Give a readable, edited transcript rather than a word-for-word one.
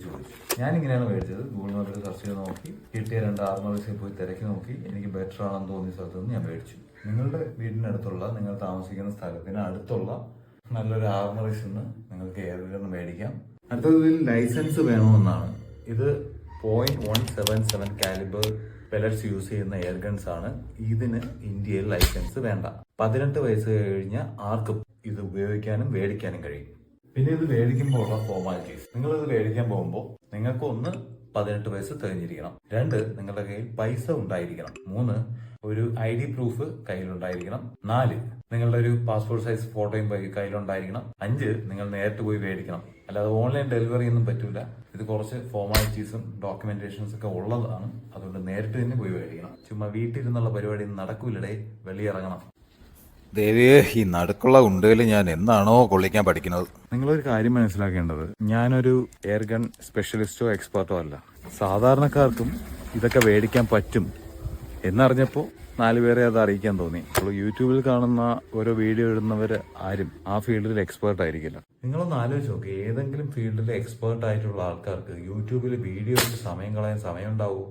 ചോദിച്ചു. ഞാനിങ്ങനെയാണ് മേടിച്ചത്. ഗൂഗിൾ മാപ്പിൽ സെർച്ച് ചെയ്ത് നോക്കി, കിട്ടിയ 2 ആർമറീസിൽ പോയി തിരക്കി നോക്കി, എനിക്ക് ബെറ്റർ ആണെന്ന് തോന്നിയ സ്ഥലത്ത് നിന്ന് ഞാൻ മേടിച്ചു. നിങ്ങളുടെ വീടിനടുത്തുള്ള, നിങ്ങൾ താമസിക്കുന്ന സ്ഥലത്തിന് അടുത്തുള്ള നല്ലൊരു ആർമറീസിൽ നിന്ന് നിങ്ങൾക്ക് ഏതെങ്കിലും മേടിക്കാം. അടുത്തത് ലൈസൻസ് വേണമെന്നാണ്. ഇത് 0.177 കാലിബർ പെലറ്റ്സ് യൂസ് ചെയ്യുന്ന എയർ ഗൺസ് ആണ്. ഇതിന് ഇന്ത്യയിൽ ലൈസൻസ് വേണ്ട. 18 വയസ്സ് കഴിഞ്ഞ ആർക്കും ഇത് ഉപയോഗിക്കാനും മേടിക്കാനും കഴിയും. പിന്നെ ഇത് മേടിക്കുമ്പോൾ ഉള്ള ഫോർമാലിറ്റീസ്. നിങ്ങൾ ഇത് മേടിക്കാൻ പോകുമ്പോൾ നിങ്ങൾക്ക് 1, 18 വയസ്സ് തികഞ്ഞിരിക്കണം. 2, നിങ്ങളുടെ കയ്യിൽ പൈസ ഉണ്ടായിരിക്കണം. 3, ഒരു ID പ്രൂഫ് കയ്യിലുണ്ടായിരിക്കണം. 4, നിങ്ങളുടെ ഒരു പാസ്പോർട്ട് സൈസ് ഫോട്ടോയും കയ്യിലുണ്ടായിരിക്കണം. 5, നിങ്ങൾ നേരിട്ട് പോയി മേടിക്കണം. അല്ലാതെ ഓൺലൈൻ ഡെലിവറി ഒന്നും പറ്റൂല. ഇത് കുറച്ച് ഫോർമാലിറ്റീസും ഡോക്യുമെന്റേഷൻസ് ഒക്കെ ഉള്ളതാണ്. അതുകൊണ്ട് നേരിട്ട് തന്നെ പോയി മേടിക്കണം. ചുമ്മാ വീട്ടിലിരുന്നുള്ള പരിപാടി നടക്കൂലടേ, വെളിയിറങ്ങണം. ദേവിയെ, ഈ നടുക്കുള്ള ഉണ്ടയിൽ ഞാൻ എന്നാണോ കൊള്ളിക്കാൻ പഠിക്കുന്നത്? നിങ്ങളൊരു കാര്യം മനസ്സിലാക്കേണ്ടത്, ഞാനൊരു എയർ ഗൺ സ്പെഷ്യലിസ്റ്റോ എക്സ്പെർട്ടോ അല്ല. സാധാരണക്കാർക്കും ഇതൊക്കെ മേടിക്കാൻ പറ്റും എന്നറിഞ്ഞപ്പോൾ 4 പേരെ അത് അറിയിക്കാൻ തോന്നി. അപ്പോൾ യൂട്യൂബിൽ കാണുന്ന ഓരോ വീഡിയോ ഇടുന്നവർ ആരും ആ ഫീൽഡിൽ എക്സ്പേർട്ട് ആയിരിക്കില്ല. നിങ്ങളൊന്ന് ആലോചിച്ച് നോക്ക്, ഏതെങ്കിലും ഫീൽഡിൽ എക്സ്പേർട്ട് ആയിട്ടുള്ള ആൾക്കാർക്ക് യൂട്യൂബിൽ വീഡിയോ ഇട്ട് സമയം കളയാൻ സമയം ഉണ്ടാവുമോ?